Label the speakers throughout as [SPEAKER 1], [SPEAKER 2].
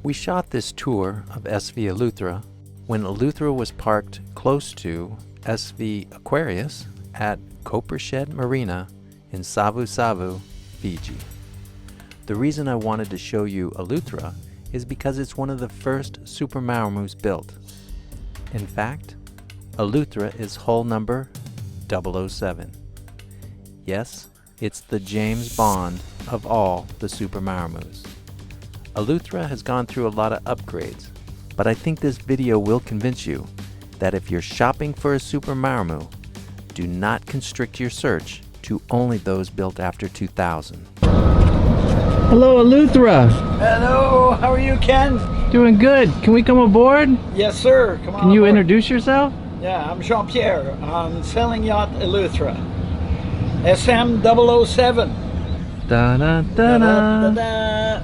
[SPEAKER 1] We shot this tour of SV Eleuthera when Eleuthera was parked close to SV Aquarius at Copra Shed Marina in Savusavu, Fiji. The reason I wanted to show you Eleuthera is because it's one of the first Super Maramus built. In fact, Eleuthera is hull number 007. Yes, it's the James Bond of all the Super Maramus. Eleuthera has gone through a lot of upgrades, but I think this video will convince you that if you're shopping for a Super Maramu, do not constrict your search to only those built after 2000.
[SPEAKER 2] Hello, Eleuthera.
[SPEAKER 3] Hello, how are you, Ken?
[SPEAKER 2] Doing good. Can we come aboard?
[SPEAKER 3] Yes, sir. Come on.
[SPEAKER 2] Can you
[SPEAKER 3] aboard.
[SPEAKER 2] Introduce yourself?
[SPEAKER 3] Yeah, I'm Jean-Pierre. I'm sailing yacht Eleuthera. SM007.
[SPEAKER 2] Da da da
[SPEAKER 3] Da,
[SPEAKER 2] da.
[SPEAKER 3] da, da.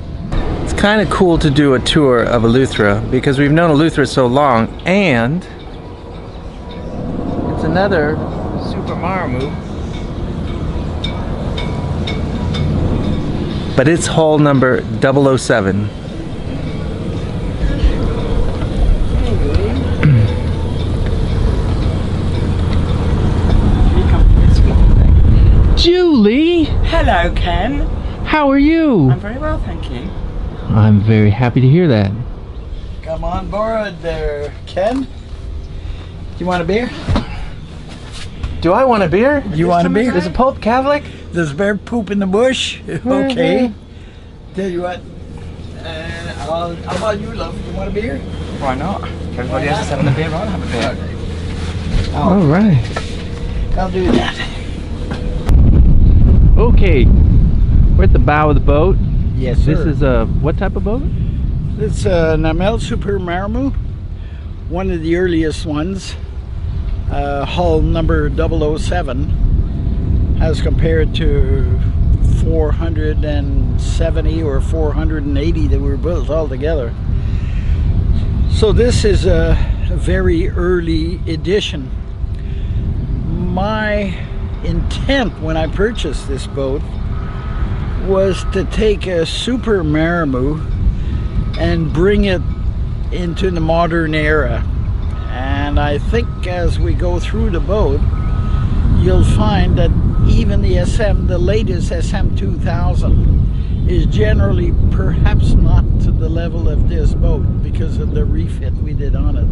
[SPEAKER 2] It's kind of cool to do a tour of Eleuthera because we've known Eleuthera so long, and it's another Super Maramu, but it's hull number 007. Julie!
[SPEAKER 4] Hello, Ken.
[SPEAKER 2] How are you?
[SPEAKER 4] I'm very well, thank you.
[SPEAKER 2] I'm very happy to hear that.
[SPEAKER 3] Come on board there, Ken. Do you want a beer?
[SPEAKER 2] Do I want a beer?
[SPEAKER 3] You want a beer?
[SPEAKER 2] Is a Pope Catholic?
[SPEAKER 3] There's bear poop in the bush. Okay. Tell you what. How about you, love? You want a beer?
[SPEAKER 4] Why not? If everybody else is having a beer, I'll have a beer.
[SPEAKER 2] All right.
[SPEAKER 3] I'll do that.
[SPEAKER 2] Okay. We're at the bow of the boat.
[SPEAKER 3] Yes, sir.
[SPEAKER 2] This is a what type of boat?
[SPEAKER 3] It's an Amel Super Maramu, one of the earliest ones, hull number 007, as compared to 470 or 480 that were built altogether. So this is a very early edition. My intent when I purchased this boat was to take a Super Maramu and bring it into the modern era, and I think as we go through the boat you'll find that even the latest SM2000 is generally perhaps not to the level of this boat because of the refit we did on it.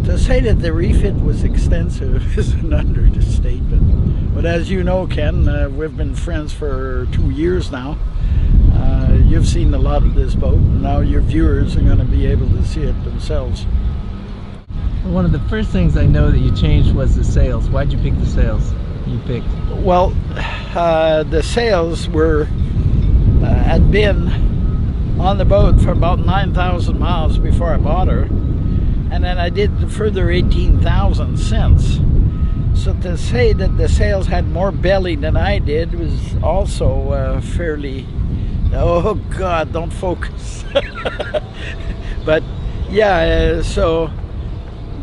[SPEAKER 3] To say that the refit was extensive is an understatement. But as you know, Ken, we've been friends for 2 years now. You've seen a lot of this boat, and now your viewers are going to be able to see it themselves.
[SPEAKER 2] One of the first things I know that you changed was the sails. Why'd you pick the sails you picked?
[SPEAKER 3] Well, the sails were had been on the boat for about 9,000 miles before I bought her, and then I did the further 18,000 since. So to say that the sails had more belly than I did was also fairly, oh God, don't focus. But yeah, so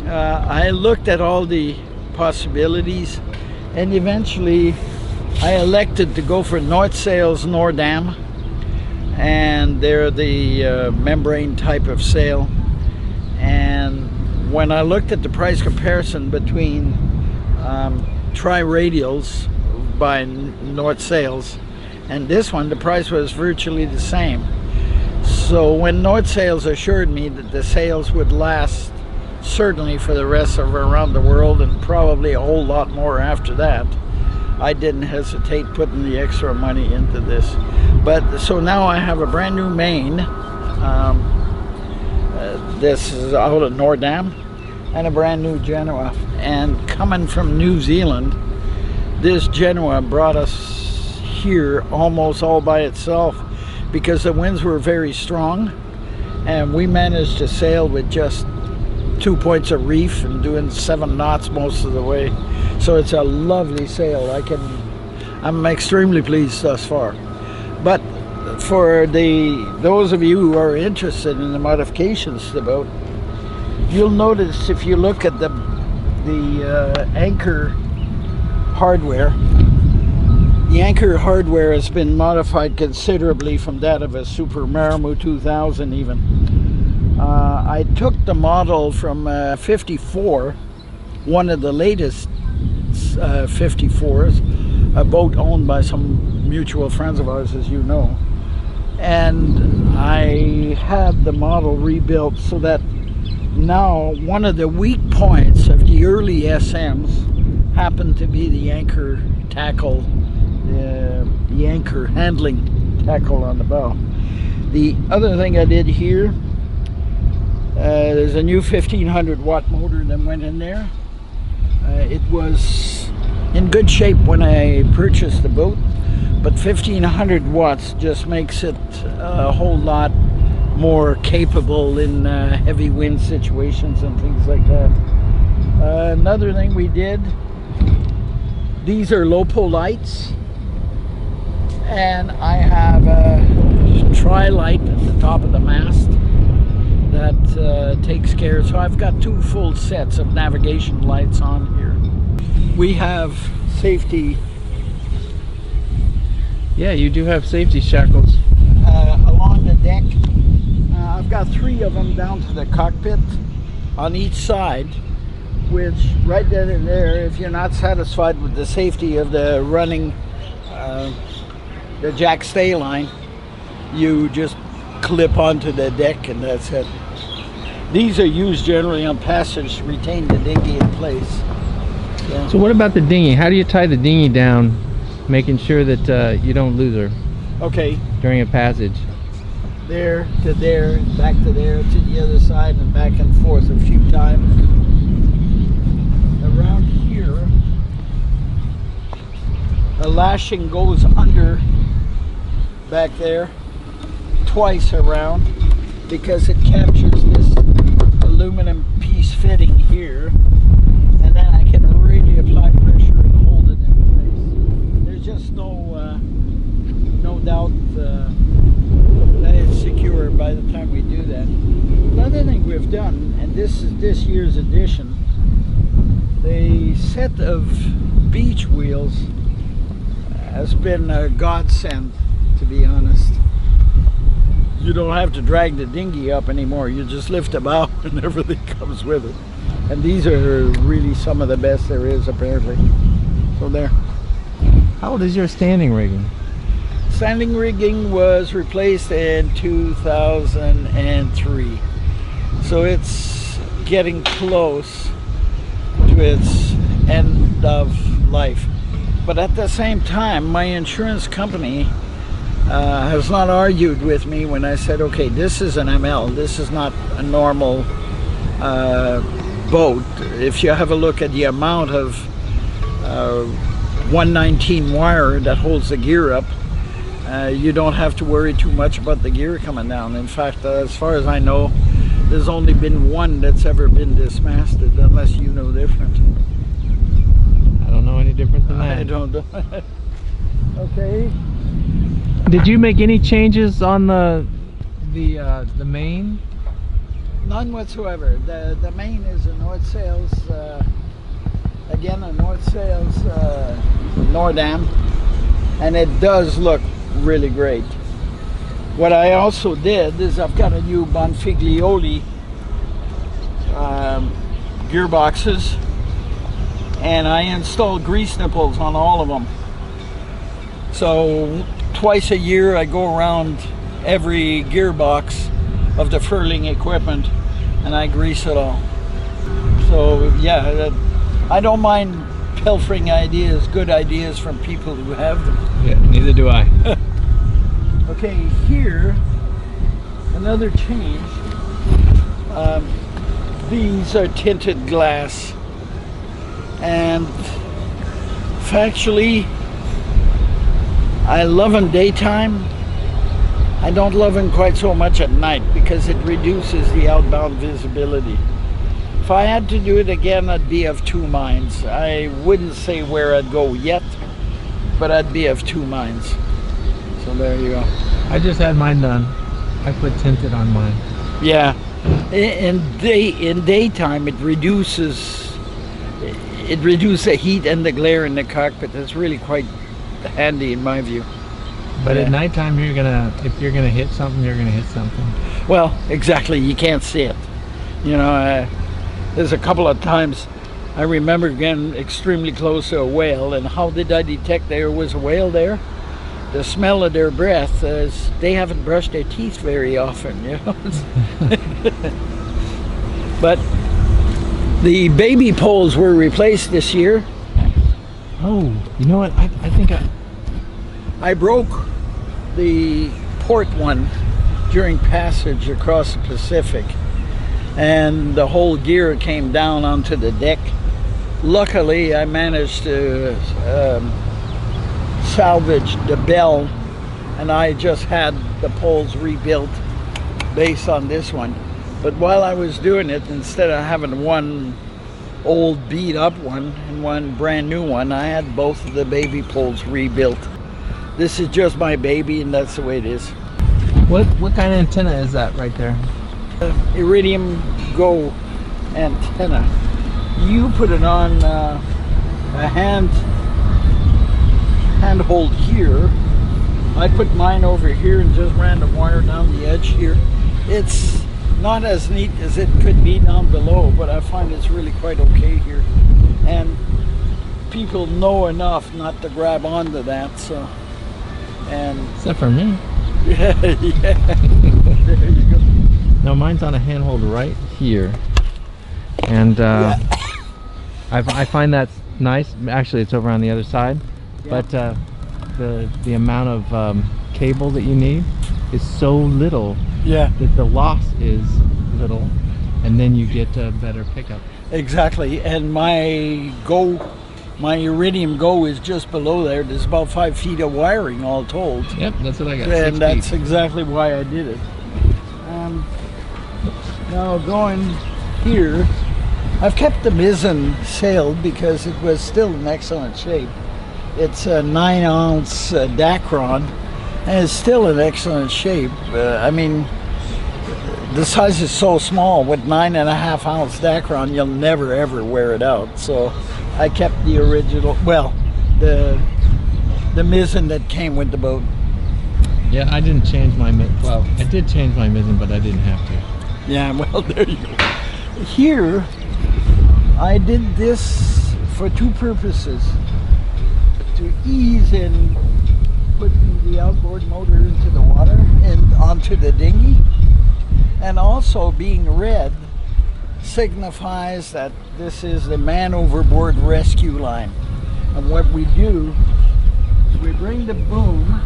[SPEAKER 3] I looked at all the possibilities, and eventually I elected to go for North Sails Nordam, and they're the membrane type of sail. And when I looked at the price comparison between tri-radials by North Sails and this one, the price was virtually the same. So when North Sails assured me that the sails would last certainly for the rest of around the world and probably a whole lot more after that, I didn't hesitate putting the extra money into this. But so now I have a brand new main. This is out of Nordam, and a brand new Genoa. And coming from New Zealand, this Genoa brought us here almost all by itself because the winds were very strong, and we managed to sail with just 2 points of reef and doing 7 knots most of the way. So it's a lovely sail. I'm extremely pleased thus far. But for those of you who are interested in the modifications to the boat, you'll notice if you look at the anchor hardware, The anchor hardware has been modified considerably from that of a Super Maramu 2000 even. I took the model from 54, one of the latest 54s, a boat owned by some mutual friends of ours, as you know. And I had the model rebuilt so that now one of the weak points of the early SMs happened to be the anchor tackle, the anchor handling tackle on the bow. The other thing I did here, there's a new 1500 watt motor that went in there. It was in good shape when I purchased the boat, but 1500 watts just makes it a whole lot more capable in heavy wind situations and things like that. Another thing we did, these are LoPo lights, and I have a tri-light at the top of the mast that takes care. So I've got two full sets of navigation lights on here. We have safety.
[SPEAKER 2] Yeah, you do have safety shackles.
[SPEAKER 3] Along the deck. I've got 3 of them down to the cockpit on each side, which right then and there, if you're not satisfied with the safety of the running the jack stay line, you just clip onto the deck and that's it. These are used generally on passage to retain the dinghy in place.
[SPEAKER 2] So what about the dinghy? How do you tie the dinghy down, making sure that you don't lose her
[SPEAKER 3] Okay,
[SPEAKER 2] during a passage?
[SPEAKER 3] there to there, back to there, to the other side, and back and forth a few times. Around here, the lashing goes under back there twice around because it captures this aluminum piece fitting here, and then I can really apply pressure and hold it in place. There's just no doubt that it's secure by the time we do that. The other thing we've done, and this is this year's edition, the set of beach wheels has been a godsend, to be honest. You don't have to drag the dinghy up anymore. You just lift the bow and everything comes with it. And these are really some of the best there is, apparently. So there.
[SPEAKER 2] How old is your standing rigging?
[SPEAKER 3] Standing rigging was replaced in 2003. So it's getting close to its end of life. But at the same time, my insurance company has not argued with me when I said, okay, this is an Amel, this is not a normal boat. If you have a look at the amount of 119 wire that holds the gear up, you don't have to worry too much about the gear coming down. In fact, as far as I know, there's only been one that's ever been dismasted, unless you know different.
[SPEAKER 2] I don't know any different than that.
[SPEAKER 3] I don't know. Okay.
[SPEAKER 2] Did you make any changes on the main?
[SPEAKER 3] None whatsoever. The main is a North Sails, again a North Sails Nordam, and it does look really great. What I also did is I've got a new Bonfiglioli gearboxes, and I installed grease nipples on all of them. So twice a year I go around every gearbox of the furling equipment and I grease it all. So yeah, I don't mind pilfering ideas, good ideas from people who have them.
[SPEAKER 2] Yeah, neither do I.
[SPEAKER 3] Okay, here, another change. These are tinted glass, and factually, I love them daytime. I don't love them quite so much at night because it reduces the outbound visibility. If I had to do it again, I'd be of two minds. I wouldn't say where I'd go yet, but I'd be of two minds. So there you go.
[SPEAKER 2] I just had mine done. I put tinted on mine.
[SPEAKER 3] Yeah, in daytime it reduces the heat and the glare in the cockpit. It's really quite handy in my view.
[SPEAKER 2] But
[SPEAKER 3] Yeah.
[SPEAKER 2] at nighttime, if you're gonna hit something, you're gonna hit something.
[SPEAKER 3] Well, exactly. You can't see it. You know, there's a couple of times I remember getting extremely close to a whale, and how did I detect there was a whale there? The smell of their breath, as they haven't brushed their teeth very often, you know. But the baby poles were replaced this year.
[SPEAKER 2] Oh, you know what? I think
[SPEAKER 3] I broke the port one during passage across the Pacific, and the whole gear came down onto the deck. Luckily, I managed to salvage the bell, and I just had the poles rebuilt based on this one. But while I was doing it, instead of having one old beat up one and one brand new one, I had both of the baby poles rebuilt. This is just my baby, and that's the way it is.
[SPEAKER 2] what kind of antenna is that right there?
[SPEAKER 3] Iridium Go antenna. You put it on a handhold here. I put mine over here and just ran the wire down the edge here. It's not as neat as it could be down below, but I find it's really quite okay here. And people know enough not to grab onto that, so. And
[SPEAKER 2] Except for me.
[SPEAKER 3] yeah, there you go.
[SPEAKER 2] No, mine's on a handhold right here, and I find that's nice. Actually, it's over on the other side,
[SPEAKER 3] Yeah.
[SPEAKER 2] but the amount of cable that you need is so little
[SPEAKER 3] Yeah,
[SPEAKER 2] that the loss is little, and then you get a better pickup.
[SPEAKER 3] exactly. And my Iridium Go is just below there. There's about 5 feet of wiring all told.
[SPEAKER 2] Yep, that's what I got.
[SPEAKER 3] And
[SPEAKER 2] 6
[SPEAKER 3] that's
[SPEAKER 2] feet.
[SPEAKER 3] exactly why I did it. Now going here, I've kept the mizzen sailed because it was still in excellent shape. It's a 9-ounce Dacron, and it's still in excellent shape. I mean, the size is so small. With 9.5-ounce Dacron, you'll never ever wear it out. So I kept the original, well, the mizzen that came with the boat.
[SPEAKER 2] Yeah, I didn't change my well, I did change my mizzen, but I didn't have to.
[SPEAKER 3] Yeah, well, there you go. Here, I did this for 2 purposes. To ease in putting the outboard motor into the water and onto the dinghy. And also, being red signifies that this is the man overboard rescue line. And what we do is we bring the boom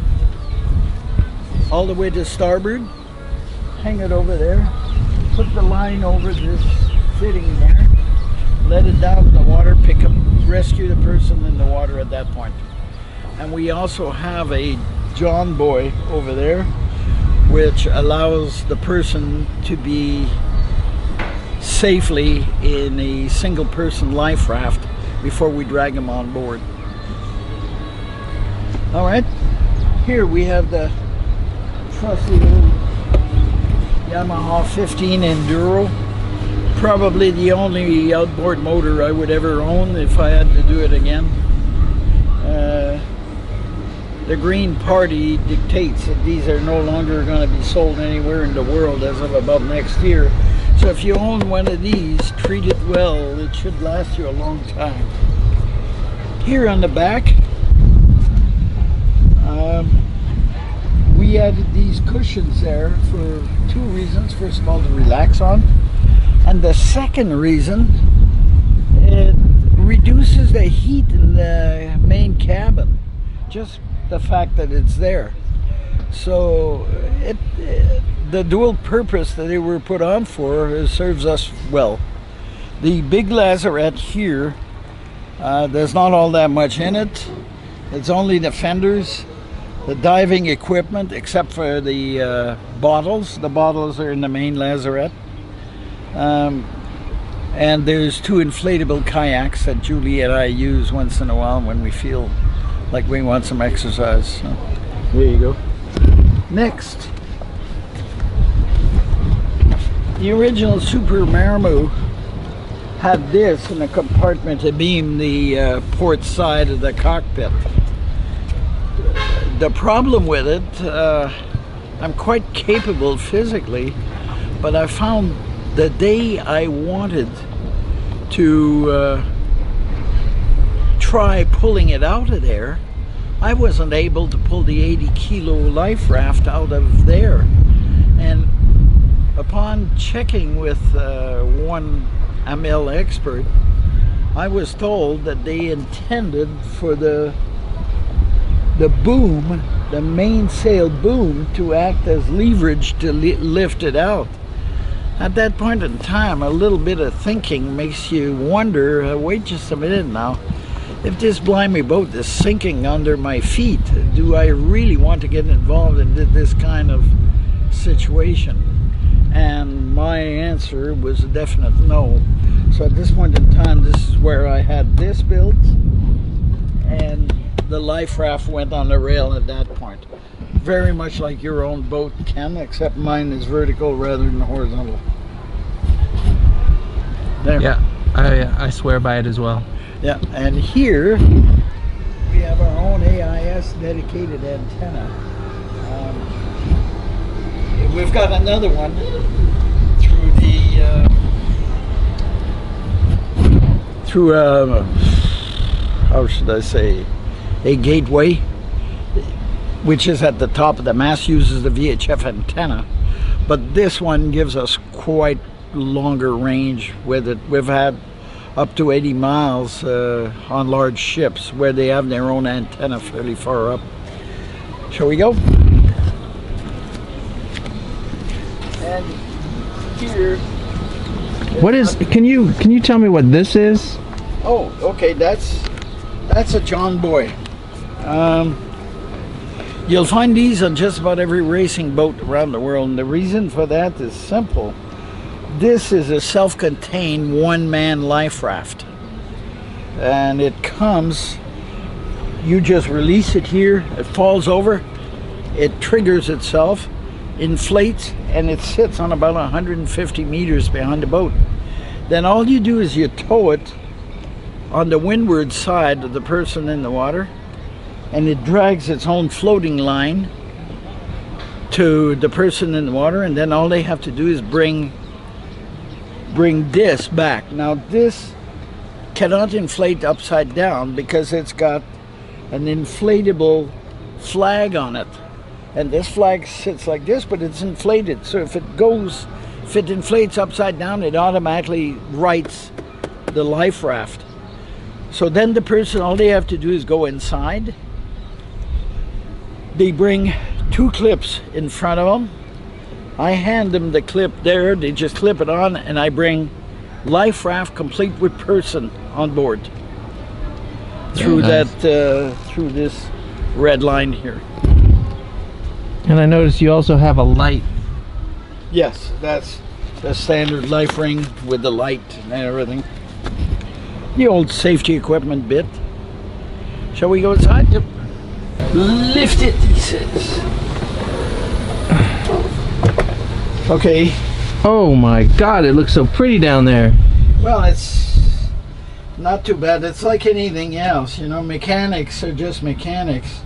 [SPEAKER 3] all the way to starboard, hang it over there, put the line over this fitting there, let it down in the water, pick up, rescue the person in the water at that point. And we also have a John Boy over there, which allows the person to be safely in a single person life raft before we drag them on board. All right, here we have the trusty old Yamaha 15 Enduro. Probably the only outboard motor I would ever own if I had to do it again. The Green Party dictates that these are no longer going to be sold anywhere in the world as of about next year. So if you own one of these, treat it well. It should last you a long time. Here on the back, we added these cushions there for 2 reasons. First of all, to relax on. And the second reason, it reduces the heat in the main cabin. Just the fact that it's there. So the dual purpose that they were put on for serves us well. The big lazarette here, there's not all that much in it. It's only the fenders, the diving equipment, except for the bottles. The bottles are in the main lazarette. And there's 2 inflatable kayaks that Julie and I use once in a while when we feel like we want some exercise. So, there you go. Next, the original Super Maramu had this in a compartment to beam the port side of the cockpit. The problem with it, I'm quite capable physically, but I found the day I wanted to try pulling it out of there, I wasn't able to pull the 80-kilo life raft out of there. And upon checking with one Amel expert, I was told that they intended for the boom, the mainsail boom, to act as leverage to lift it out. At that point in time, a little bit of thinking makes you wonder, wait just a minute now, if this blimey boat is sinking under my feet, do I really want to get involved in this kind of situation? And my answer was a definite no. So at this point in time, this is where I had this built, and the life raft went on the rail at that point. Very much like your own boat, Ken, except mine is vertical rather than horizontal. There.
[SPEAKER 2] Yeah, I swear by it as well.
[SPEAKER 3] Yeah, and here we have our own AIS dedicated antenna. We've got another one through the how should I say, a gateway, which is at the top of the mast, uses the VHF antenna, but this one gives us quite longer range with it. We've had up to 80 miles on large ships where they have their own antenna fairly far up. Shall we go? And here,
[SPEAKER 2] What is? Can you tell me what this is?
[SPEAKER 3] oh, okay, that's a John Boy. You'll find these on just about every racing boat around the world, and the reason for that is simple. This is a self-contained one-man life raft, and it comes, you just release it here, it falls over, it triggers itself, inflates, and it sits on about 150 meters behind the boat. Then all you do is you tow it on the windward side of the person in the water, and it drags its own floating line to the person in the water, and then all they have to do is bring this back. Now this cannot inflate upside down because it's got an inflatable flag on it, and this flag sits like this, but it's inflated, so if it inflates upside down, it automatically rights the life raft. So then the person, all they have to do is go inside. They bring 2 clips in front of them. I hand them the clip there, they just clip it on, and I bring life raft complete with person on board through
[SPEAKER 2] nice.
[SPEAKER 3] through this red line here.
[SPEAKER 2] And I noticed you also have a light.
[SPEAKER 3] Yes, that's the standard life ring with the light and everything. The old safety equipment bit. Shall we go inside? Yep. Lift it, he says. Okay.
[SPEAKER 2] Oh my God, it looks so pretty down there.
[SPEAKER 3] Well, it's not too bad. It's like anything else, you know, mechanics are just mechanics.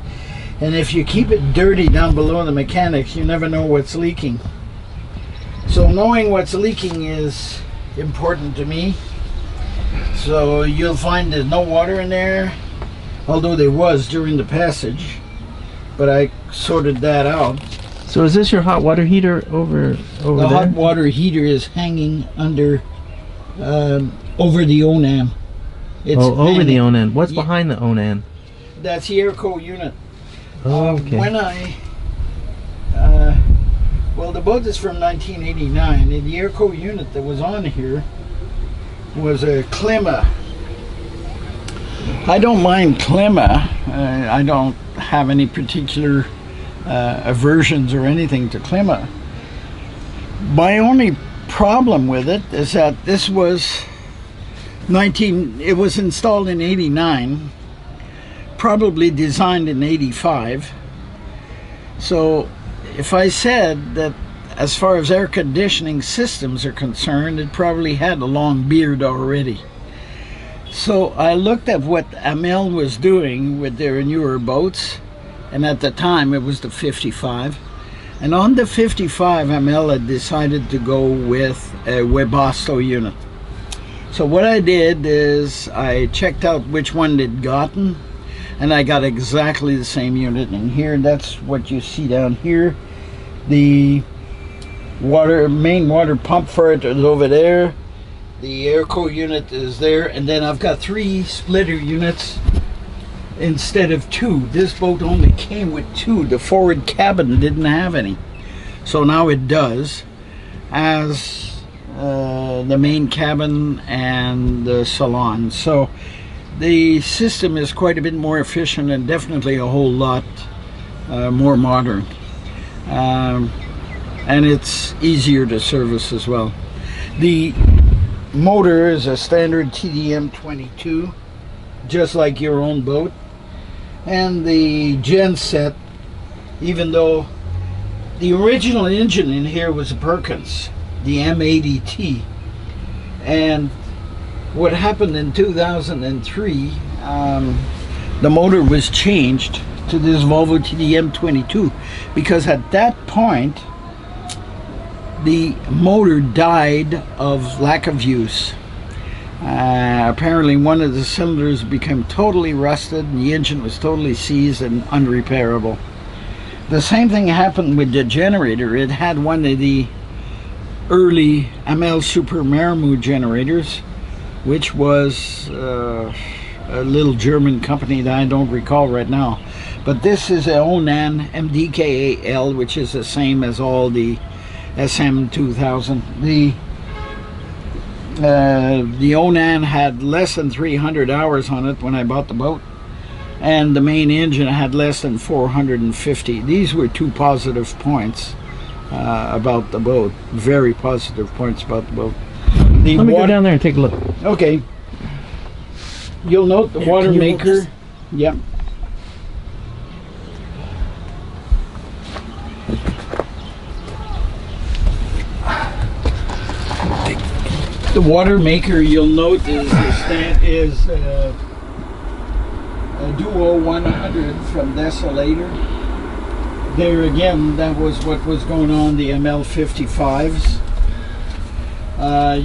[SPEAKER 3] And if you keep it dirty down below the mechanics, you never know what's leaking. So knowing what's leaking is important to me. So you'll find there's no water in there, although there was during the passage, but I sorted that out.
[SPEAKER 2] So is this your hot water heater over
[SPEAKER 3] The
[SPEAKER 2] there?
[SPEAKER 3] hot water heater is hanging under, over the Onan. It's
[SPEAKER 2] over the Onan. What's
[SPEAKER 3] Yeah.
[SPEAKER 2] behind the Onan?
[SPEAKER 3] That's the airco unit.
[SPEAKER 2] Oh, okay.
[SPEAKER 3] When I, well, the boat is from 1989, and the airco unit that was on here was a Klima. I don't mind Klima. I don't have any particular aversions or anything to Klima. My only problem with it is that this was it was installed in 89, probably designed in 85. So if I said that as far as air conditioning systems are concerned, it probably had a long beard already. So I looked at what Amel was doing with their newer boats, and at the time it was the 55. And on the 55, Amel had decided to go with a Webasto unit. So what I did is I checked out which one they'd gotten, and I got exactly the same unit in here. That's what you see down here. The main water pump for it is over there. The airco unit is there, and then I've got 3 splitter units instead of 2. This boat only came with 2. The forward cabin didn't have any, so now it does, as the main cabin and the salon. So the system is quite a bit more efficient and definitely a whole lot more modern, and it's easier to service as well. The motor is a standard TDM 22, just like your own boat. And the genset, even though the original engine in here was a Perkins, the M80T, and what happened in 2003, the motor was changed to this Volvo TDM 22, because at that point the motor died of lack of use. Apparently one of the cylinders became totally rusted and the engine was totally seized and unrepairable. The same thing happened with the generator. It had one of the early Amel Super Maramu generators, which was a little German company that I don't recall right now. But this is a Onan MDKAL, which is the same as all the SM2000. The Onan had less than 300 hours on it when I bought the boat, and the main engine had less than 450. These were 2 positive points about the boat. Very positive points about the boat.
[SPEAKER 2] Let me go down there and take a look.
[SPEAKER 3] Okay. You'll note the water maker. Yep. The water maker, you'll note, is a Duo 100 from Desolator. There again, that was what was going on the ML55s.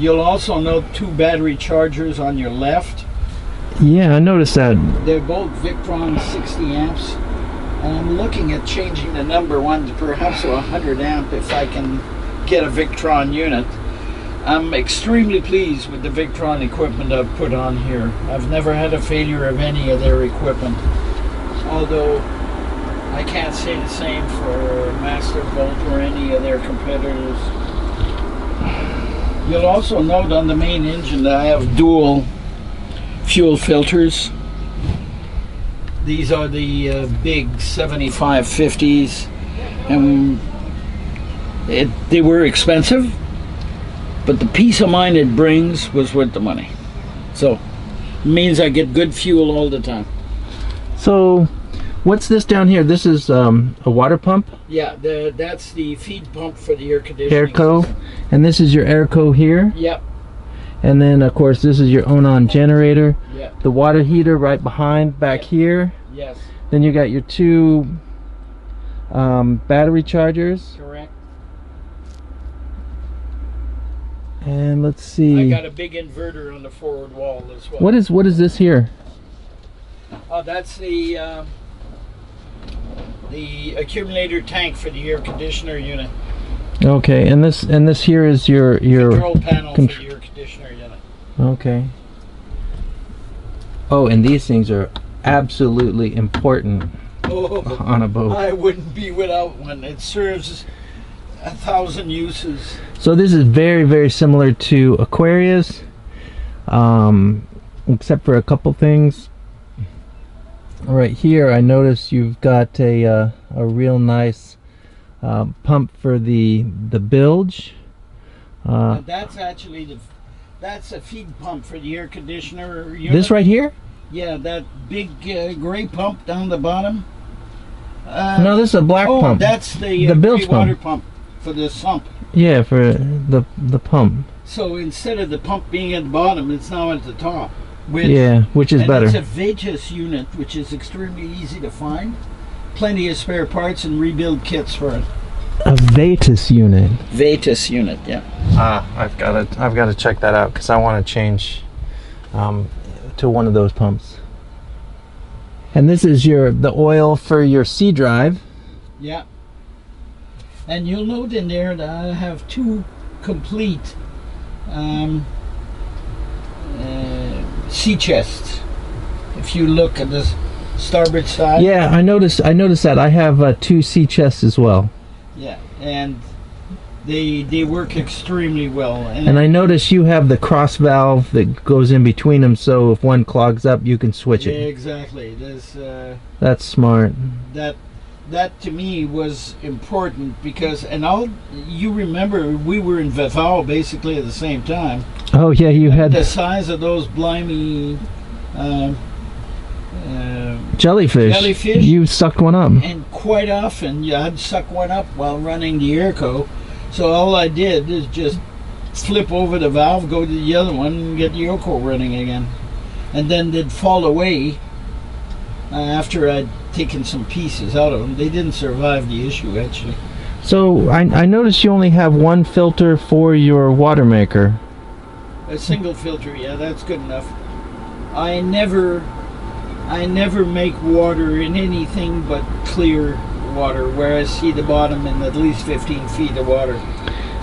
[SPEAKER 3] You'll also note 2 battery chargers on your left.
[SPEAKER 2] Yeah, I noticed that.
[SPEAKER 3] They're both Victron 60 amps. And I'm looking at changing the number one to perhaps a 100 amp if I can get a Victron unit. I'm extremely pleased with the Victron equipment I've put on here. I've never had a failure of any of their equipment, although I can't say the same for Masterbolt or any of their competitors. You'll also note on the main engine that I have dual fuel filters. These are the big 7550s, and they were expensive, but the peace of mind it brings was worth the money. So it means I get good fuel all the time.
[SPEAKER 2] So what's this down here? This is a water pump?
[SPEAKER 3] Yeah, that's the feed pump for the air conditioning
[SPEAKER 2] Airco.
[SPEAKER 3] system.
[SPEAKER 2] And this is your airco here?
[SPEAKER 3] Yep.
[SPEAKER 2] And then of course this is your Onan generator.
[SPEAKER 3] Yep.
[SPEAKER 2] The water heater right behind back
[SPEAKER 3] Yep.
[SPEAKER 2] here.
[SPEAKER 3] Yes.
[SPEAKER 2] Then you got your 2 battery chargers.
[SPEAKER 3] Correct.
[SPEAKER 2] And let's see.
[SPEAKER 3] I got a big inverter on the forward wall as well.
[SPEAKER 2] What is this here?
[SPEAKER 3] Oh, that's the accumulator tank for the air conditioner unit.
[SPEAKER 2] Okay, and this here is your
[SPEAKER 3] Control panel for the air conditioner unit.
[SPEAKER 2] Okay. Oh, and these things are absolutely important on a boat.
[SPEAKER 3] I wouldn't be without one. It serves 1,000 uses.
[SPEAKER 2] So this is very, very similar to Aquarius, except for a couple things. Right here, I notice you've got a real nice pump for the bilge.
[SPEAKER 3] That's actually that's a feed pump for the air conditioner unit.
[SPEAKER 2] This right here?
[SPEAKER 3] Yeah, that big gray pump down the bottom.
[SPEAKER 2] No, this is a black pump.
[SPEAKER 3] That's the
[SPEAKER 2] bilge
[SPEAKER 3] water pump for the sump.
[SPEAKER 2] Yeah, for the pump.
[SPEAKER 3] So instead of the pump being at the bottom, it's now at the top.
[SPEAKER 2] Which is better.
[SPEAKER 3] It's a Vetus unit, which is extremely easy to find. plenty of spare parts and rebuild kits for it.
[SPEAKER 2] A Vetus unit.
[SPEAKER 3] Vetus unit, yeah.
[SPEAKER 2] I've got to check that out because I want to change to one of those pumps. And this is the oil for your C drive.
[SPEAKER 3] Yeah. And you'll note in there that I have two complete sea chests. If you look at this starboard side.
[SPEAKER 2] Yeah, I noticed that. I have two sea chests as well.
[SPEAKER 3] Yeah, and they work extremely well.
[SPEAKER 2] And I notice you have the cross valve that goes in between them, so if one clogs up, you can switch it.
[SPEAKER 3] Exactly. There's
[SPEAKER 2] that's smart.
[SPEAKER 3] That to me was important because, you remember we were in Vivao basically at the same time.
[SPEAKER 2] Oh yeah, you had
[SPEAKER 3] the size of those blimey
[SPEAKER 2] jellyfish. You sucked one up.
[SPEAKER 3] And quite often I'd suck one up while running the airco. So all I did is just flip over the valve, go to the other one, and get the airco running again. And then they'd fall away after I'd taken some pieces out of them. They didn't survive the issue, actually.
[SPEAKER 2] So I noticed you only have one filter for your water maker.
[SPEAKER 3] A single filter, yeah, that's good enough. I never make water in anything but clear water where I see the bottom in at least 15 feet of water.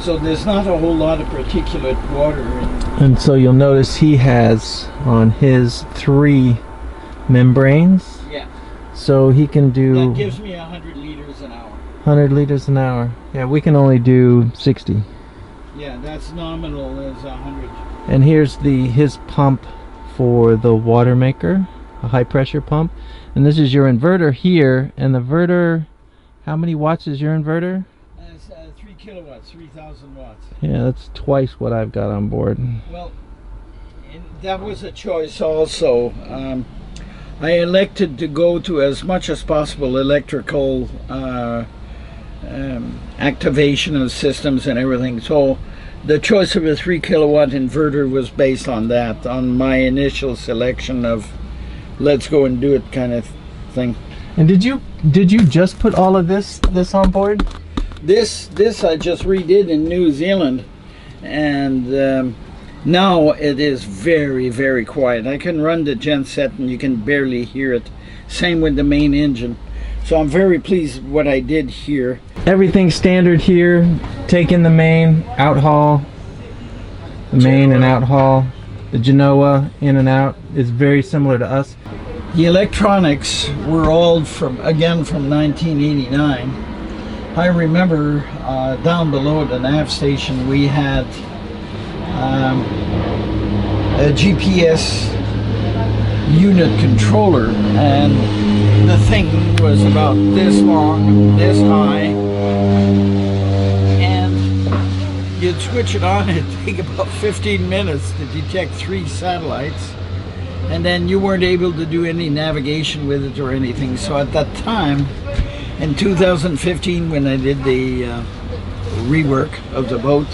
[SPEAKER 3] So there's not a whole lot of particulate water in.
[SPEAKER 2] And so you'll notice he has on his 3 membranes.
[SPEAKER 3] Yeah.
[SPEAKER 2] So he can do...
[SPEAKER 3] That gives me 100 liters an hour.
[SPEAKER 2] 100 liters an hour. Yeah, we can only do 60.
[SPEAKER 3] Yeah, that's nominal as 100.
[SPEAKER 2] And here's his pump for the water maker, a high pressure pump. And this is your inverter here. And the inverter, how many watts is your inverter?
[SPEAKER 3] It's 3 kilowatts, 3,000 watts.
[SPEAKER 2] Yeah, that's twice what I've got on board.
[SPEAKER 3] Well, that was a choice also. I elected to go to as much as possible electrical activation of systems and everything. So the choice of a 3 kilowatt inverter was based on that, on my initial selection of let's go and do it kind of thing.
[SPEAKER 2] And did you just put all of this on board?
[SPEAKER 3] This I just redid in New Zealand, and now it is very, very quiet. I can run the genset and you can barely hear it. Same with the main engine. So I'm very pleased with what I did here.
[SPEAKER 2] Everything's standard here. Taking the main, out haul. The main and out haul. The Genoa in and out is very similar to us.
[SPEAKER 3] The electronics were all from 1989. I remember down below at the nav station we had a GPS unit controller, and the thing was about this long, this high, and you'd switch it on, it'd take about 15 minutes to detect 3 satellites, and then you weren't able to do any navigation with it or anything. So at that time, in 2015, when I did the rework of the boat,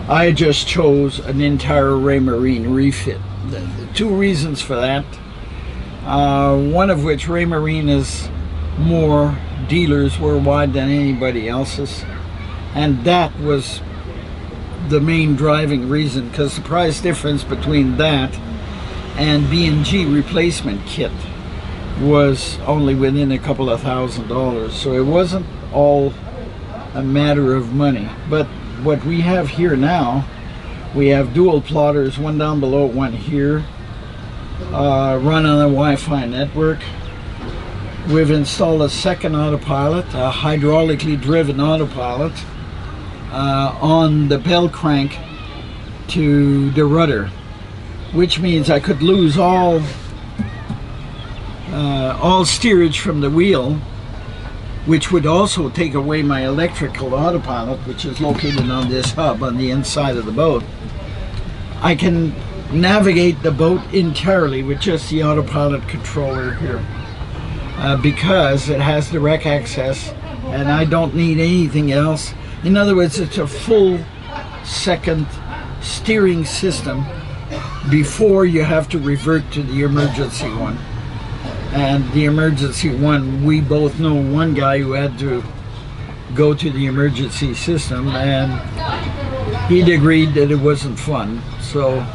[SPEAKER 3] I just chose an entire Ray Marine refit. The 2 reasons for that, one of which Ray Marine is more dealers worldwide than anybody else's, and that was the main driving reason, because the price difference between that and B&G replacement kit was only within a couple of $1,000, so it wasn't all a matter of money. But what we have here now, we have dual plotters, one down below, one here, run on a Wi-Fi network. We've installed a second autopilot, a hydraulically driven autopilot, on the bell crank to the rudder, which means I could lose all steerage from the wheel, which would also take away my electrical autopilot, which is located on this hub on the inside of the boat. I can navigate the boat entirely with just the autopilot controller here, because it has direct access and I don't need anything else. In other words, it's a full second steering system before you have to revert to the emergency one. And the emergency one, we both know one guy who had to go to the emergency system, and he'd agreed that it wasn't fun. So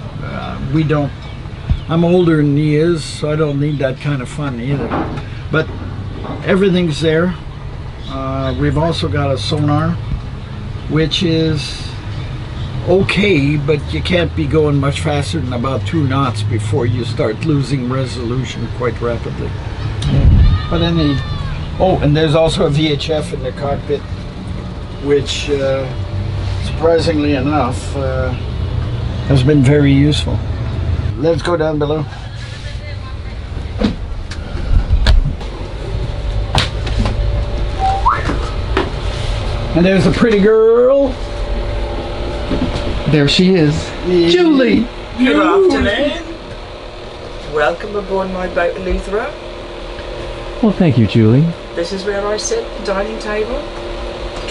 [SPEAKER 3] we don't, I'm older than he is, so I don't need that kind of fun either. But everything's there. We've also got a sonar, which is okay, but you can't be going much faster than about 2 knots before you start losing resolution quite rapidly. But oh, and there's also a VHF in the cockpit, which surprisingly enough has been very useful. Let's go down below. And there's a pretty girl.
[SPEAKER 2] There she is. Julie!
[SPEAKER 4] Good afternoon. Welcome aboard my boat, Eleuthera.
[SPEAKER 2] Well, thank you, Julie.
[SPEAKER 4] This is where I sit at the dining table,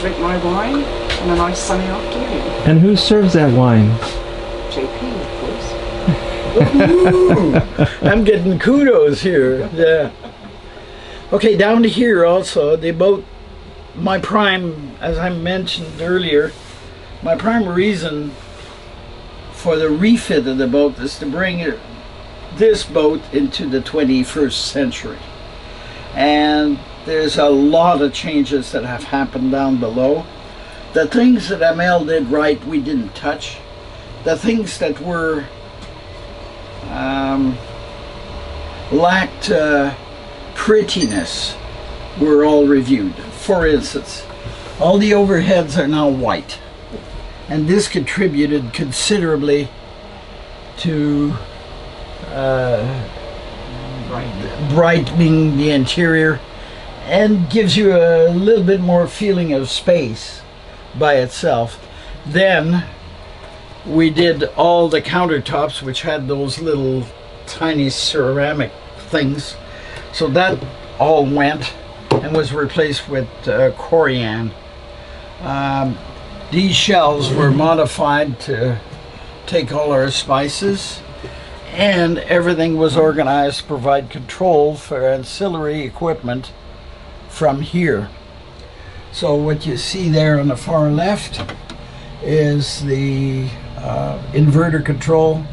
[SPEAKER 4] drink my wine on a nice sunny afternoon.
[SPEAKER 2] And who serves that wine?
[SPEAKER 4] JP, of course.
[SPEAKER 3] Ooh, I'm getting kudos here. Yeah. Okay, down to here also, the boat, my prime, as I mentioned earlier, my prime reason for the refit of the boat is to bring this boat into the 21st century. And there's a lot of changes that have happened down below. The things that Amel did right, we didn't touch. The things that were lacked prettiness were all reviewed. For instance, all the overheads are now white. And this contributed considerably to brightening the interior and gives you a little bit more feeling of space by itself. Then we did all the countertops, which had those little tiny ceramic things. So that all went and was replaced with corian. These shelves were modified to take all our spices, and everything was organized to provide control for ancillary equipment from here. So what you see there on the far left is the inverter control,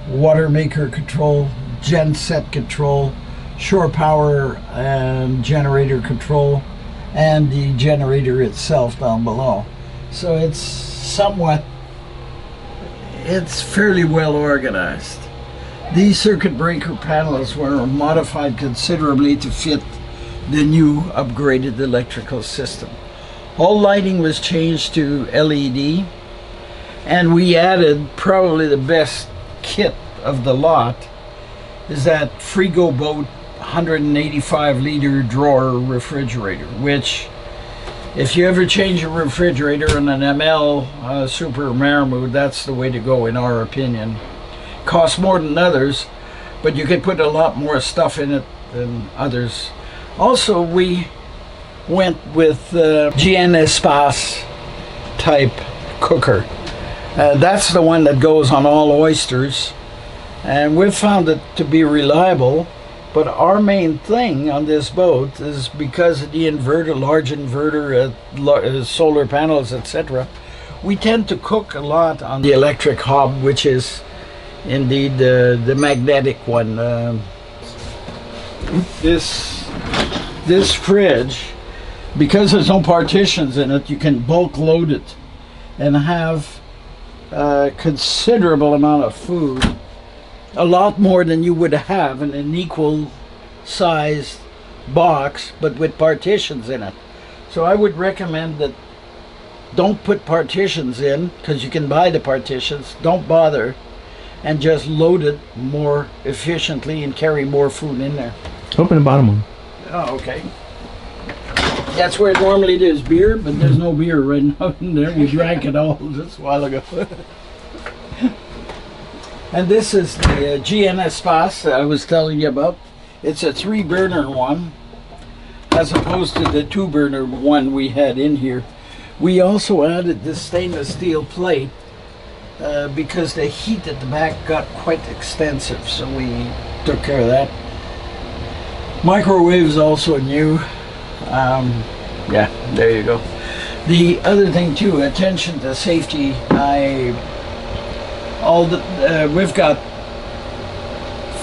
[SPEAKER 3] water maker control, genset control, shore power and generator control, and the generator itself down below. So it's fairly well organized. These circuit breaker panels were modified considerably to fit the new upgraded electrical system. All lighting was changed to LED, and we added probably the best kit of the lot is that Frigo Boat 185 liter drawer refrigerator, which if you ever change a refrigerator in an Amel Super Maramu, that's the way to go in our opinion. Costs more than others, but you could put a lot more stuff in it than others. Also, we went with GN Espace type cooker. That's the one that goes on all oysters, and we've found it to be reliable. But our main thing on this boat is because of the inverter, large inverter, solar panels, etc. We tend to cook a lot on the electric hob, which is indeed the magnetic one. This fridge, because there's no partitions in it, you can bulk load it and have a considerable amount of food. A lot more than you would have in an equal sized box, but with partitions in it. So I would recommend that don't put partitions in, because you can buy the partitions. Don't bother, and just load it more efficiently and carry more food in there.
[SPEAKER 2] Open the bottom one.
[SPEAKER 3] Oh, okay. That's where it normally is beer, but there's no beer right now in there. We drank it all just a while ago. And this is the GN Espace I was telling you about. It's a 3-burner one, as opposed to the 2-burner one we had in here. We also added this stainless steel plate because the heat at the back got quite extensive, so we took care of that. Microwave is also new. Yeah, there you go. The other thing too, attention to safety. We've got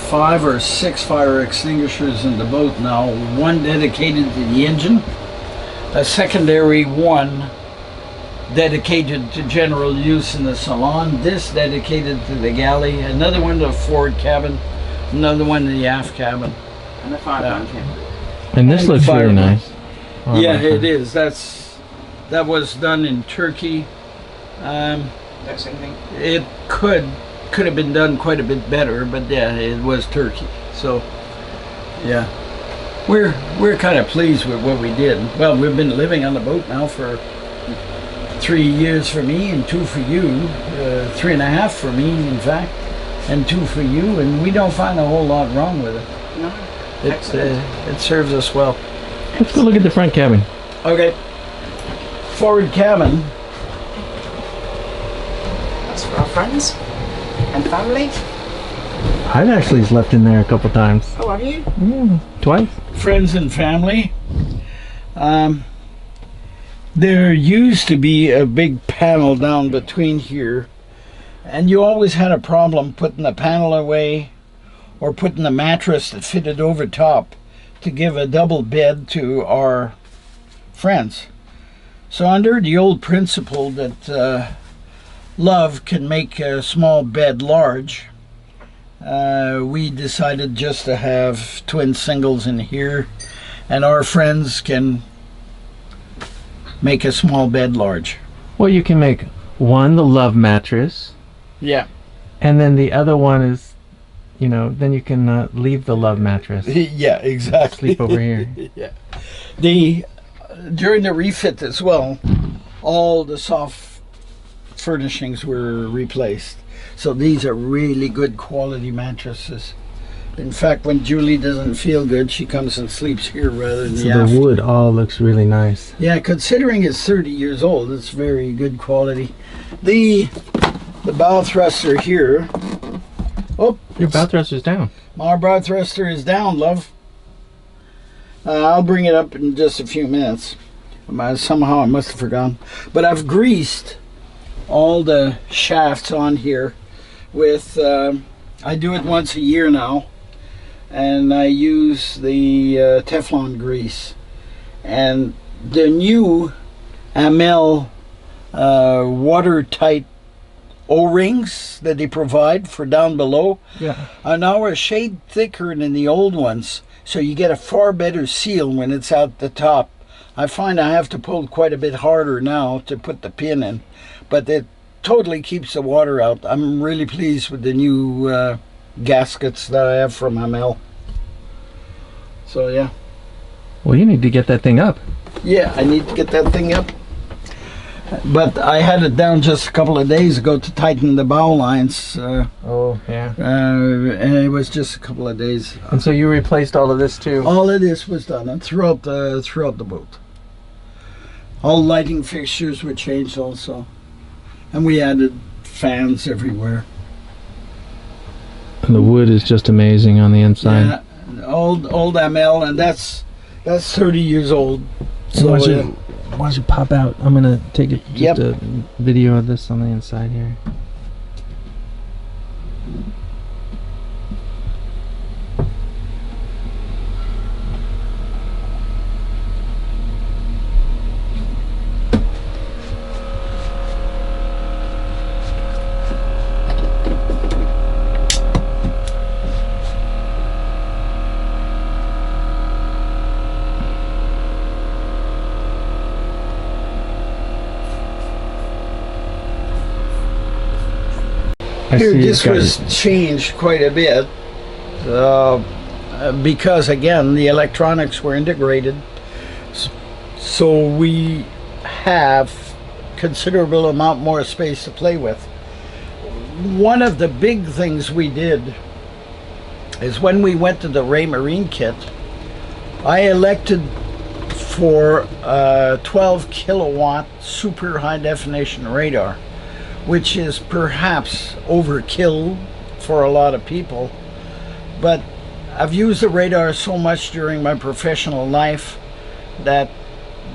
[SPEAKER 3] 5 or 6 fire extinguishers in the boat now. One dedicated to the engine, a secondary one dedicated to general use in the salon, this dedicated to the galley, another one to the forward cabin, another one in the aft cabin.
[SPEAKER 4] And the fireman cabin.
[SPEAKER 2] And this looks really nice. Oh,
[SPEAKER 3] Yeah, it is. That was done in Turkey.
[SPEAKER 4] That's anything.
[SPEAKER 3] It could have been done quite a bit better, but yeah, it was Turkey. So yeah, we're kind of pleased with what we did. Well, we've been living on the boat now for 3 years for me and 2 for you, 3.5 for me in fact, and 2 for you, and we don't find a whole lot wrong with it.
[SPEAKER 4] No.
[SPEAKER 3] It serves us well.
[SPEAKER 2] Let's go look at the front cabin.
[SPEAKER 3] Okay, forward cabin.
[SPEAKER 4] That's for our friends and family.
[SPEAKER 2] I've actually slept in there a couple times.
[SPEAKER 4] Oh, have you?
[SPEAKER 2] Yeah, twice.
[SPEAKER 3] Friends and family. There used to be a big panel down between here, and you always had a problem putting the panel away or putting the mattress that fitted over top to give a double bed to our friends. So under the old principle that love can make a small bed large, we decided just to have twin singles in here, and our friends can make a small bed large.
[SPEAKER 2] Well, you can make one the love mattress,
[SPEAKER 3] Yeah.
[SPEAKER 2] and then the other one is, then you can leave the love mattress.
[SPEAKER 3] Yeah, exactly.
[SPEAKER 2] Sleep over here.
[SPEAKER 3] Yeah. During the refit as well, all the soft furnishings were replaced. So these are really good quality mattresses. In fact, when Julie doesn't feel good, she comes and sleeps here rather than
[SPEAKER 2] So
[SPEAKER 3] the aft.
[SPEAKER 2] the wood all looks really nice.
[SPEAKER 3] Yeah, considering it's 30 years old, it's very good quality. The bow thruster here. Oh,
[SPEAKER 2] Your bow thruster's down.
[SPEAKER 3] our bow thruster is down, love. I'll bring it up in just a few minutes. Somehow I must have forgotten. But I've greased all the shafts on here with, I do it once a year now, and I use the Teflon grease. And the new Amel watertight O-rings that they provide for down below are now a shade thicker than the old ones, so you get a far better seal when it's out the top. I find I have to pull quite a bit harder now to put the pin in, but it totally keeps the water out. I'm really pleased with the new gaskets that I have from Amel. So yeah.
[SPEAKER 2] Well, you need to get that thing up.
[SPEAKER 3] Yeah, I need to get that thing up. But I had it down just a couple of days ago to tighten the bow lines.
[SPEAKER 2] Oh, yeah.
[SPEAKER 3] And it was just a couple of days.
[SPEAKER 2] And so you replaced all of this too?
[SPEAKER 3] All of this was done and throughout the boat. All lighting fixtures were changed also. And we added fans everywhere.
[SPEAKER 2] And the wood is just amazing on the inside.
[SPEAKER 3] Yeah, old Amel, and that's 30 years old. So
[SPEAKER 2] Why don't you pop out? I'm gonna take a video of this on the inside here.
[SPEAKER 3] Here, this was changed quite a bit because, again, the electronics were integrated. So we have considerable amount more space to play with. One of the big things we did is when we went to the Ray Marine kit, I elected for a 12 kilowatt super high definition radar, which is perhaps overkill for a lot of people, but I've used the radar so much during my professional life that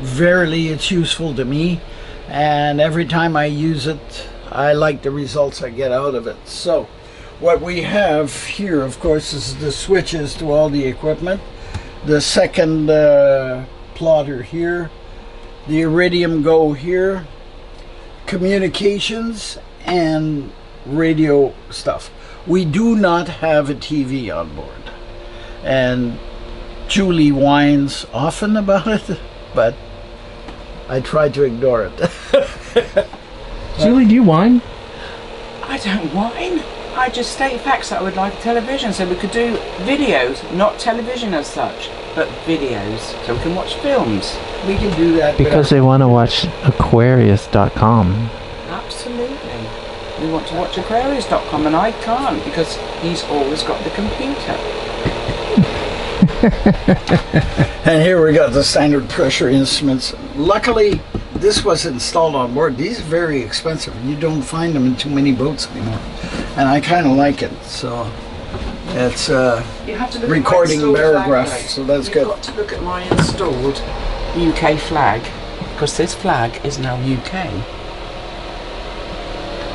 [SPEAKER 3] verily it's useful to me, and every time I use it I like the results I get out of it. So what we have here, of course, is the switches to all the equipment, the second plotter here, the Iridium Go here, communications and radio stuff. We do not have a TV on board, and Julie whines often about it, but I try to ignore it.
[SPEAKER 2] Julie, do you whine?
[SPEAKER 5] I don't whine. I just state facts that I would like a television so we could do videos, not television as such, but videos, so we can watch films.
[SPEAKER 3] We can do that
[SPEAKER 2] Because they want to watch Aquarius.com.
[SPEAKER 5] Absolutely. We want to watch Aquarius.com and I can't because he's always got the computer.
[SPEAKER 3] And here we got the standard pressure instruments. Luckily, this was installed on board. These are very expensive. You don't find them in too many boats anymore. And I kind of like it. So it's
[SPEAKER 5] You have to look
[SPEAKER 3] recording
[SPEAKER 5] at my installed
[SPEAKER 3] barograph,
[SPEAKER 5] flag,
[SPEAKER 3] so that's
[SPEAKER 5] You've
[SPEAKER 3] good.
[SPEAKER 5] got to look at my installed UK flag, because this flag is now UK.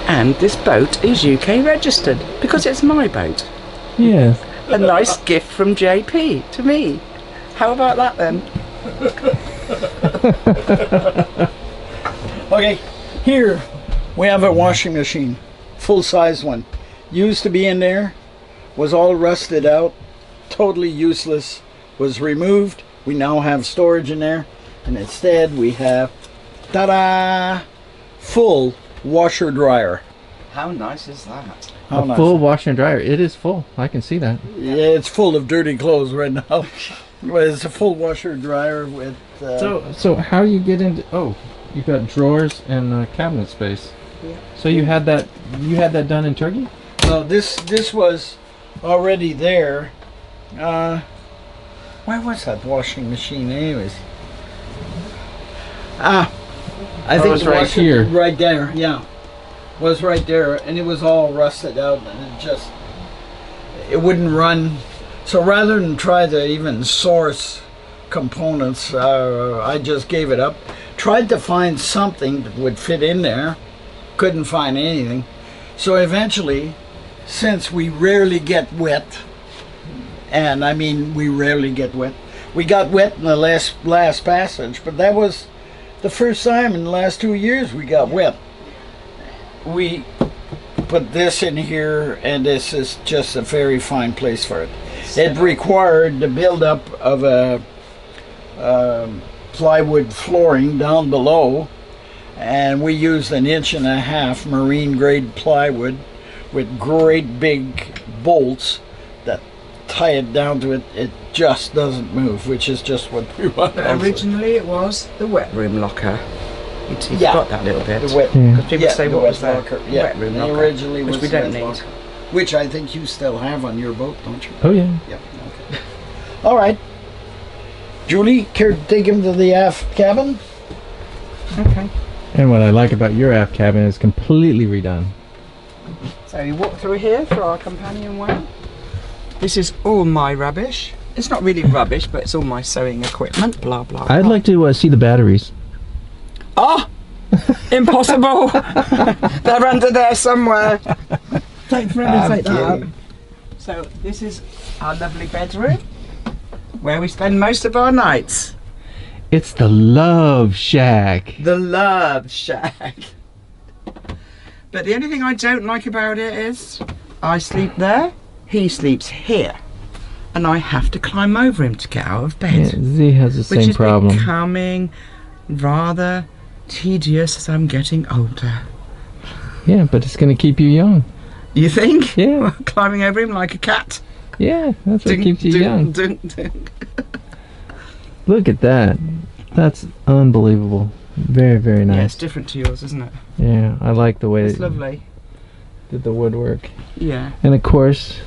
[SPEAKER 5] And this boat is UK registered, because it's my boat.
[SPEAKER 2] Yes.
[SPEAKER 5] A nice gift from JP to me. How about that then?
[SPEAKER 3] Okay, here we have a washing machine, full-size one. Used to be in there, was all rusted out, totally useless, was removed. We now have storage in there, and instead we have, ta-da, full washer dryer.
[SPEAKER 5] How nice is that?
[SPEAKER 3] How
[SPEAKER 2] A
[SPEAKER 3] nice.
[SPEAKER 2] full washer and dryer. It is full. I can see that.
[SPEAKER 3] Yeah, it's full of dirty clothes right now. But it's a full washer dryer with.
[SPEAKER 2] So how do you get into? Oh, you've got drawers and cabinet space.
[SPEAKER 5] Yeah.
[SPEAKER 2] So you had that done in Turkey?
[SPEAKER 3] No, this was already there. Where was that washing machine, anyways? I think
[SPEAKER 2] it was
[SPEAKER 3] the
[SPEAKER 2] right
[SPEAKER 3] washer-
[SPEAKER 2] here.
[SPEAKER 3] right there. Yeah, was right there, and it was all rusted out, and it wouldn't run. So rather than try to even source components, I just gave it up. Tried to find something that would fit in there, couldn't find anything. So eventually, since we rarely get wet, and I mean we rarely get wet, we got wet in the last passage, but that was the first time in the last 2 years we got wet. We put this in here, and this is just a very fine place for it. It required the buildup of a plywood flooring down below, and we used 1.5 inch marine grade plywood with great big bolts that tie it down to it. It just doesn't move, which is just what we want.
[SPEAKER 5] But originally it was the wet room locker. You
[SPEAKER 3] Yeah.
[SPEAKER 5] got that little bit.
[SPEAKER 3] The wet,
[SPEAKER 5] Because people
[SPEAKER 3] yeah,
[SPEAKER 5] say,
[SPEAKER 3] the
[SPEAKER 5] what
[SPEAKER 3] wet
[SPEAKER 5] was that?
[SPEAKER 3] locker. Yeah,
[SPEAKER 5] Wet room
[SPEAKER 3] it
[SPEAKER 5] locker.
[SPEAKER 3] originally
[SPEAKER 5] which
[SPEAKER 3] was
[SPEAKER 5] we
[SPEAKER 3] the
[SPEAKER 5] don't
[SPEAKER 3] wet
[SPEAKER 5] need.
[SPEAKER 3] locker, which I think you still have on your boat, don't you?
[SPEAKER 2] Oh yeah.
[SPEAKER 3] Yep. Okay. All right. Julie, care to take him to the aft cabin?
[SPEAKER 5] Okay.
[SPEAKER 2] And what I like about your aft cabin is completely redone.
[SPEAKER 5] So you walk through here for our companionway. This is all my rubbish. It's not really rubbish, but it's all my sewing equipment, blah, blah, blah.
[SPEAKER 2] I'd like to see the batteries.
[SPEAKER 5] Oh! Impossible! They're under there somewhere. Take forever to take that out. So this is our lovely bedroom, where we spend most of our nights.
[SPEAKER 2] It's the Love Shack.
[SPEAKER 5] The Love Shack. But the only thing I don't like about it is I sleep there, he sleeps here, and I have to climb over him to get out of bed.
[SPEAKER 2] Yeah, Z has the
[SPEAKER 5] Which
[SPEAKER 2] same
[SPEAKER 5] is
[SPEAKER 2] problem.
[SPEAKER 5] becoming rather tedious as I'm getting older.
[SPEAKER 2] Yeah, but it's going to keep you young.
[SPEAKER 5] You think?
[SPEAKER 2] Yeah.
[SPEAKER 5] Climbing over him like a cat.
[SPEAKER 2] Yeah, that's what
[SPEAKER 5] Ding,
[SPEAKER 2] keeps you
[SPEAKER 5] ding,
[SPEAKER 2] young.
[SPEAKER 5] ding, ding.
[SPEAKER 2] Look at that. That's unbelievable. Very, very
[SPEAKER 5] Yeah,
[SPEAKER 2] nice.
[SPEAKER 5] it's different to yours, isn't it?
[SPEAKER 2] Yeah, I like the way
[SPEAKER 5] It's
[SPEAKER 2] they
[SPEAKER 5] lovely.
[SPEAKER 2] did the woodwork.
[SPEAKER 5] Yeah.
[SPEAKER 2] And of course,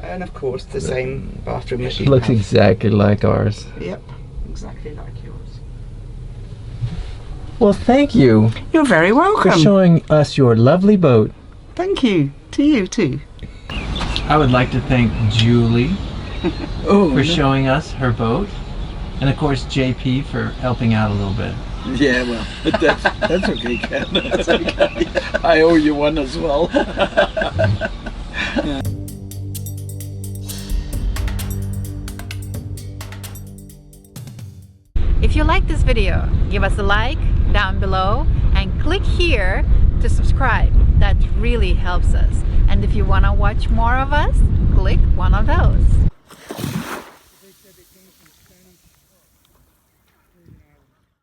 [SPEAKER 5] And of course the same bathroom
[SPEAKER 2] it
[SPEAKER 5] machine.
[SPEAKER 2] looks exactly like ours.
[SPEAKER 5] Yep. Exactly like yours.
[SPEAKER 2] Well, thank you
[SPEAKER 5] You're very
[SPEAKER 2] for
[SPEAKER 5] welcome.
[SPEAKER 2] showing us your lovely boat.
[SPEAKER 5] Thank you. To you too.
[SPEAKER 2] I would like to thank Julie
[SPEAKER 3] Oh,
[SPEAKER 2] for showing us her boat. And of course, JP for helping out a little bit.
[SPEAKER 3] yeah, well, that's okay, Ken. That's okay. I owe you one as well.
[SPEAKER 6] If you like this video, give us a like down below and click here to subscribe. That really helps us. And if you want to watch more of us, click one of those.